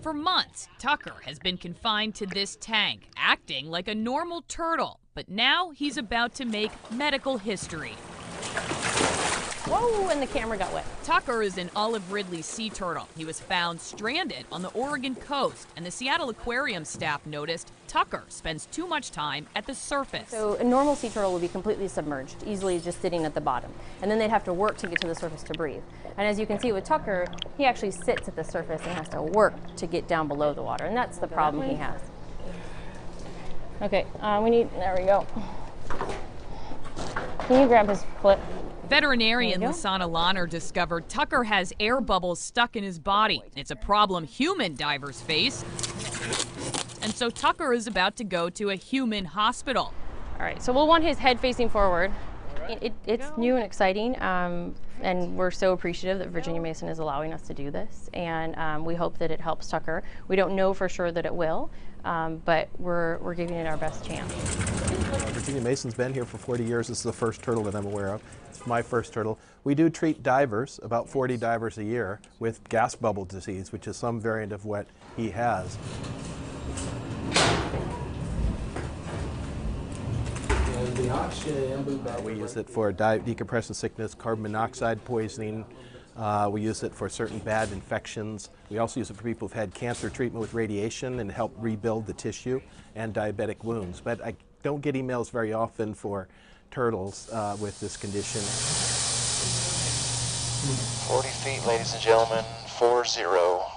For months, Tucker has been confined to this tank, acting like a normal turtle. But now he's about to make medical history. Whoa, and the camera got wet. Tucker is an olive ridley sea turtle. He was found stranded on the Oregon coast, and the Seattle Aquarium staff noticed Tucker spends too much time at the surface. So a normal sea turtle would be completely submerged, easily just sitting at the bottom. And then they'd have to work to get to the surface to breathe. And as you can see with Tucker, he actually sits at the surface and has to work to get down below the water. And that's the problem he has. Okay, there we go. Can you grab his foot? Veterinarian Lasana Lahner discovered Tucker has air bubbles stuck in his body. It's a problem human divers face. And so Tucker is about to go to a human hospital. All right, so we'll want his head facing forward. It's new and exciting, and we're so appreciative that Virginia Mason is allowing us to do this, and we hope that it helps Tucker. We don't know for sure that it will, but we're giving it our best chance. Virginia Mason's been here for 40 years. This is the first turtle that I'm aware of. It's my first turtle. We do treat divers, about 40 divers a year, with gas bubble disease, which is some variant of what he has. We use it for decompression sickness, carbon monoxide poisoning. We use it for certain bad infections. We also use it for people who've had cancer treatment with radiation and help rebuild the tissue, and diabetic wounds. But I don't get emails very often for turtles with this condition. 40 feet, ladies and gentlemen, 40.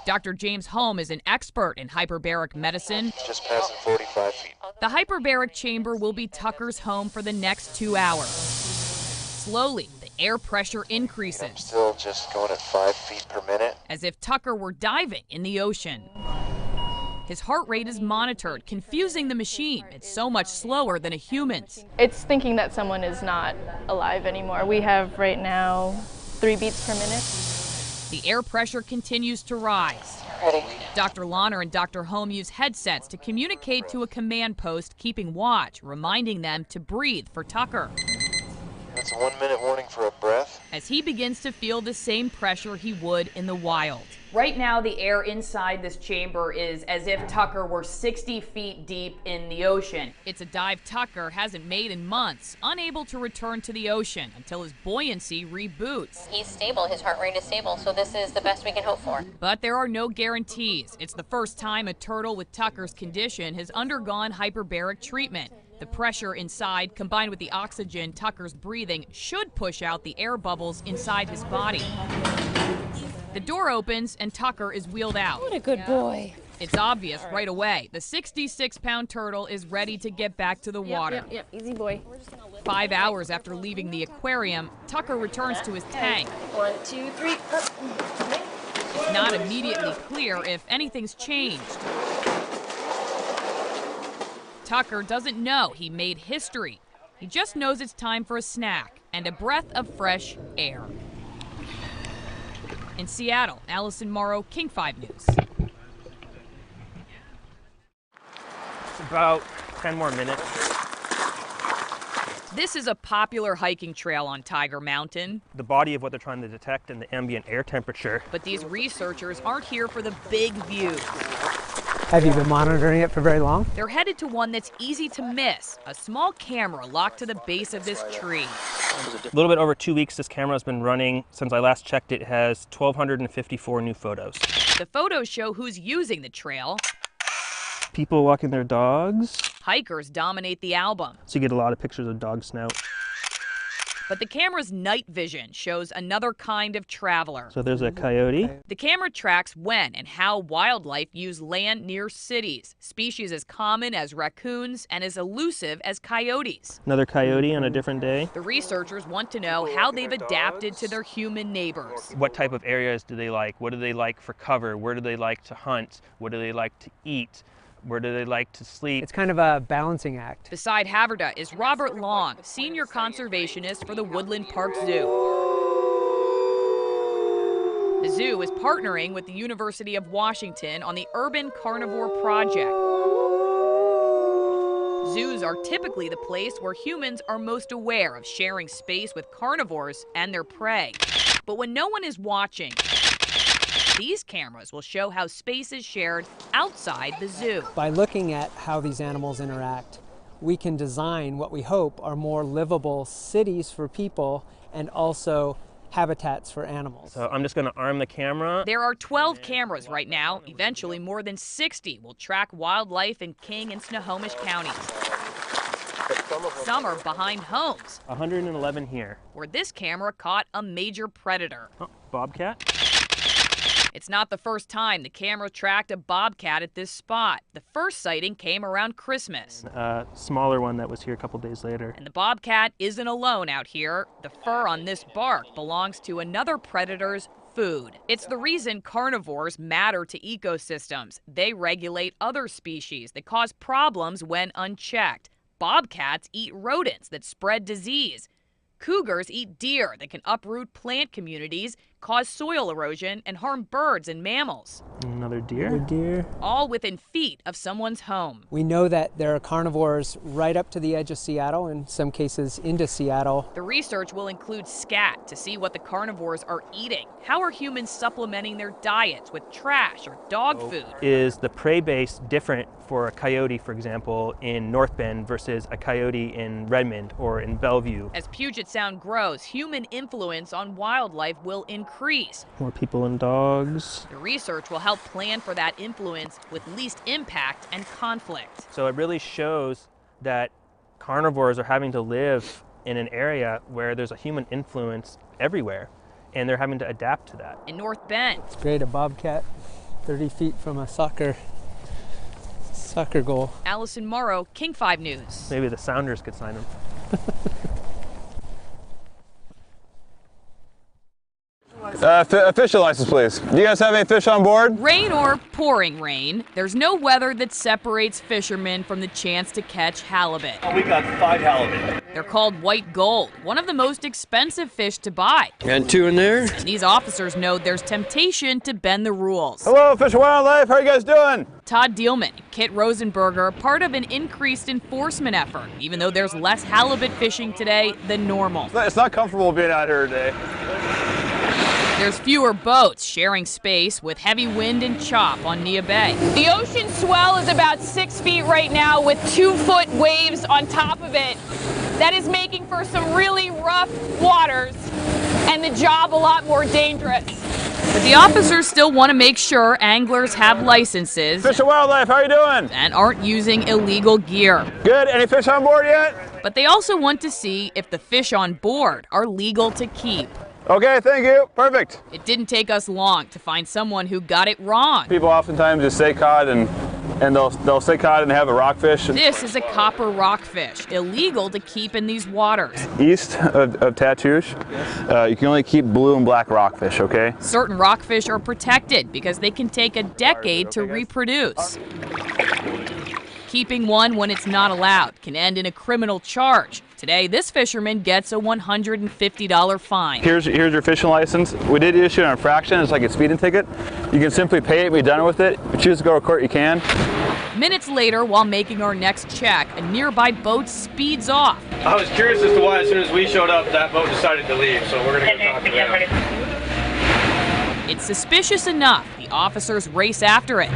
Dr. James Holm is an expert in hyperbaric medicine. Just passing 45 feet. The hyperbaric chamber will be Tucker's home for the next 2 hours. Slowly, the air pressure increases. I'm still just going at 5 feet per minute. As if Tucker were diving in the ocean. His heart rate is monitored, confusing the machine. It's so much slower than a human's. It's thinking that someone is not alive anymore. We have right now 3 beats per minute. The air pressure continues to rise. Ready. Dr. Lahner and Dr. Holm use headsets to communicate to a command post, keeping watch, reminding them to breathe for Tucker. That's a 1 minute warning for a breath. As he begins to feel the same pressure he would in the wild. Right now, the air inside this chamber is as if Tucker were 60 feet deep in the ocean. It's a dive Tucker hasn't made in months, unable to return to the ocean until his buoyancy reboots. He's stable, his heart rate is stable, so this is the best we can hope for. But there are no guarantees. It's the first time a turtle with Tucker's condition has undergone hyperbaric treatment. The pressure inside, combined with the oxygen Tucker's breathing, should push out the air bubbles inside his body. The door opens and Tucker is wheeled out. What a good boy. It's obvious right away. The 66-pound turtle is ready to get back to the water. Yep, easy boy. 5 hours after leaving the aquarium, Tucker returns to his tank. 1, 2, 3. It's not immediately clear if anything's changed. Tucker doesn't know he made history. He just knows it's time for a snack and a breath of fresh air. In Seattle, Allison Morrow, King 5 News. About 10 more minutes. This is a popular hiking trail on Tiger Mountain. The body of what they're trying to detect and the ambient air temperature. But these researchers aren't here for the big view. Have you been monitoring it for very long? They're headed to one that's easy to miss, a small camera locked to the base of this tree. A little bit over 2 weeks this camera has been running. Since I last checked, it has 1,254 new photos. The photos show who's using the trail. People walking their dogs. Hikers dominate the album. So you get a lot of pictures of dog snout. But the camera's night vision shows another kind of traveler. So there's a coyote. The camera tracks when and how wildlife use land near cities, species as common as raccoons and as elusive as coyotes. Another coyote on a different day. The researchers want to know how they've adapted to their human neighbors. What type of areas do they like? What do they like for cover? Where do they like to hunt? What do they like to eat? Where do they like to sleep? It's kind of a balancing act. Beside Haverda is Robert Long, senior conservationist for the Woodland Park Zoo. The zoo is partnering with the University of Washington on the Urban Carnivore Project. Zoos are typically the place where humans are most aware of sharing space with carnivores and their prey. But when no one is watching, These cameras will show how space is shared outside the zoo. By looking at how these animals interact, we can design what we hope are more livable cities for people and also habitats for animals. So I'm just going to arm the camera. There are 12 cameras right now. Eventually, more than 60 will track wildlife in King and Snohomish counties. Some are behind homes. 111 here. Where this camera caught a major predator. Oh, bobcat. It's not the first time the camera tracked a bobcat at this spot. The first sighting came around Christmas. A smaller one that was here a couple days later. And the bobcat isn't alone out here. The fur on this bark belongs to another predator's food. It's the reason carnivores matter to ecosystems. They regulate other species that cause problems when unchecked. Bobcats eat rodents that spread disease. Cougars eat deer that can uproot plant communities, cause soil erosion, and harm birds and mammals. Another deer. Another deer. All within feet of someone's home. We know that there are carnivores right up to the edge of Seattle, in some cases into Seattle. The research will include scat to see what the carnivores are eating. How are humans supplementing their diets with trash or dog food? Is the prey base different for a coyote, for example, in North Bend versus a coyote in Redmond or in Bellevue? As Puget Sound grows, human influence on wildlife will increase. More people and dogs. The research will help plan for that influence with least impact and conflict. So it really shows that carnivores are having to live in an area where there's a human influence everywhere, and they're having to adapt to that. In North Bend. It's great, a bobcat 30 feet from a soccer goal. Allison Morrow, King 5 News. Maybe the Sounders could sign him. Official license, please. Do you guys have any fish on board? Rain or pouring rain, there's no weather that separates fishermen from the chance to catch halibut. We got 5 halibut. They're called white gold, one of the most expensive fish to buy. And 2 in there. And these officers know there's temptation to bend the rules. Hello, Fish and Wildlife. How are you guys doing? Todd Dielman and Kit Rosenberger, part of an increased enforcement effort, even though there's less halibut fishing today than normal. It's not comfortable being out here today. There's fewer boats sharing space with heavy wind and chop on Nia Bay. The ocean swell is about 6 feet right now with 2-foot waves on top of it. That is making for some really rough waters and the job a lot more dangerous. But the officers still want to make sure anglers have licenses. Fish and Wildlife, how are you doing? And aren't using illegal gear. Good. Any fish on board yet? But they also want to see if the fish on board are legal to keep. Okay, thank you. Perfect. It didn't take us long to find someone who got it wrong. People oftentimes just say cod and they'll say cod and have a rockfish. This is a copper rockfish, illegal to keep in these waters. East of Tatoosh, you can only keep blue and black rockfish, okay? Certain rockfish are protected because they can take a decade to reproduce. Keeping one when it's not allowed can end in a criminal charge. Today, this fisherman gets a $150 fine. Here's your fishing license. We did issue an infraction. It's like a speeding ticket. You can simply pay it and be done with it. If you choose to go to court, you can. Minutes later, while making our next check, a nearby boat speeds off. I was curious as to why as soon as we showed up, that boat decided to leave, so we're going to go talk to them. It's suspicious enough. The officers race after it.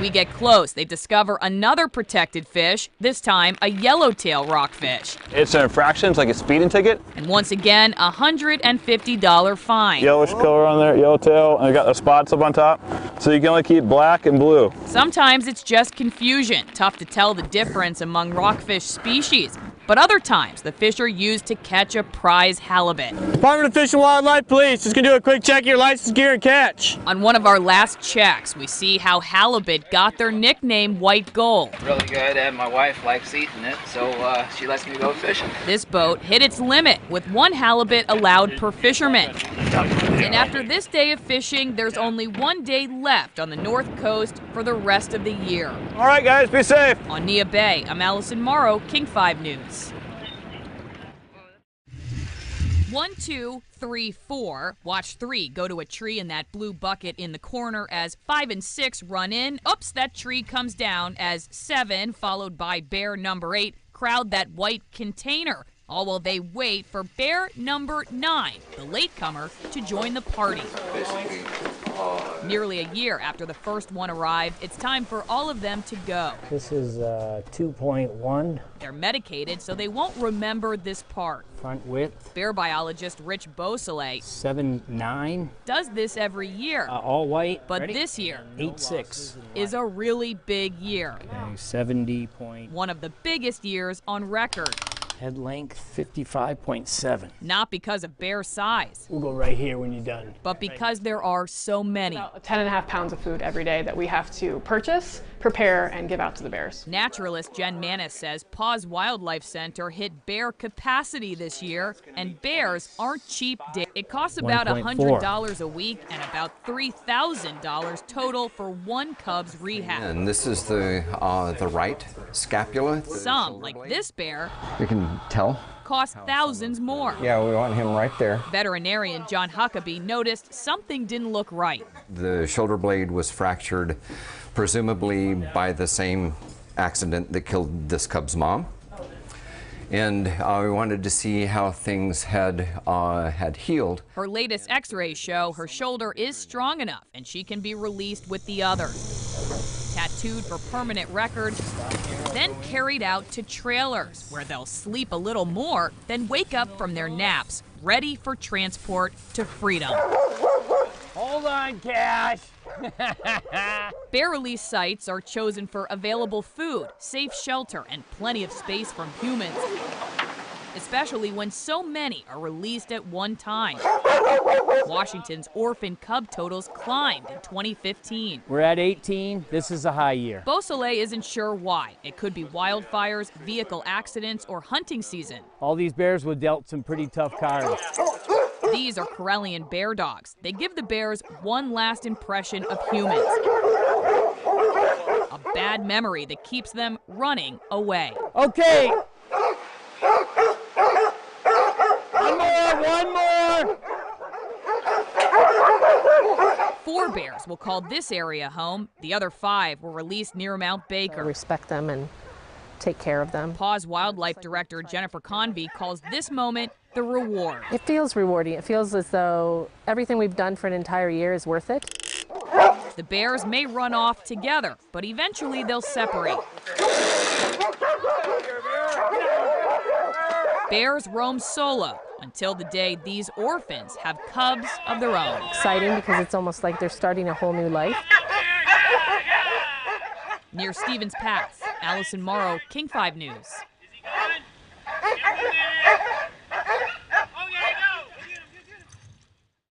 We get close, they discover another protected fish, this time a yellowtail rockfish. It's an infraction, it's like a speeding ticket. And once again, a $150 fine. Yellowish color on there, yellowtail, and it got the spots up on top. So you can only keep black and blue. Sometimes it's just confusion, tough to tell the difference among rockfish species. But other times, the fish are used to catch a prize halibut. Department of Fish and Wildlife Police, just gonna do a quick check of your license, gear, and catch. On one of our last checks, we see how halibut got their nickname White Gold. Really good, and my wife likes eating it, so she lets me go fishing. This boat hit its limit, with 1 halibut allowed per fisherman. And after this day of fishing, there's only 1 day left on the North Coast for the rest of the year. All right, guys, be safe. On Nia Bay, I'm Allison Morrow, King 5 News. 1, 2, 3, 4. Watch 3 go to a tree in that blue bucket in the corner as 5 and 6 run in. Oops, that tree comes down as 7, followed by bear number 8, crowd that white container. all while they wait for bear number 9, the latecomer, to join the party. Nearly a year after the first one arrived, it's time for all of them to go. This is 2.1. They're medicated, so they won't remember this part. Front width. Bear biologist Rich Beausoleil 7.9. does this every year. All white. But Ready? this year 8.6 is a really big year. Okay, 70 point. One of the biggest years on record. Head length 55.7. Not because of bear size. We'll go right here when you're done. But because there are so many. About 10.5 pounds of food every day that we have to purchase, prepare, and give out to the bears. Naturalist Jen Manis says Paws Wildlife Center hit bear capacity this year, and bears aren't cheap. It costs about $100 a week and about $3,000 total for one cub's rehab. And this is the right scapula. Some, like this bear, You can tell. cost thousands more. Yeah, we want him right there. Veterinarian John Huckabee noticed something didn't look right. The shoulder blade was fractured, presumably by the same accident that killed this cub's mom. And we wanted to see how things had healed. Her latest x-rays show her shoulder is strong enough and she can be released with the others. Tattooed for permanent record, then carried out to trailers where they'll sleep a little more, then wake up from their naps, ready for transport to freedom. Hold on, Cash. Bear release sites are chosen for available food, safe shelter, and plenty of space from humans, especially when so many are released at one time. Washington's orphan cub totals climbed in 2015. We're at 18. This is a high year. Beausoleil isn't sure why. It could be wildfires, vehicle accidents, or hunting season. All these bears were dealt some pretty tough cards. These are Karelian bear dogs. They give the bears one last impression of humans. A bad memory that keeps them running away. Okay. One more. 4 bears will call this area home. The other 5 were released near Mount Baker. Respect them and take care of them. Paws Wildlife Director Jennifer Convey calls this moment the reward. It feels rewarding. It feels as though everything we've done for an entire year is worth it. The bears may run off together, but eventually they'll separate. Bears roam solo until the day these orphans have cubs of their own. Exciting because it's almost like they're starting a whole new life. Near Stevens Pass, Allison Morrow, King 5 News.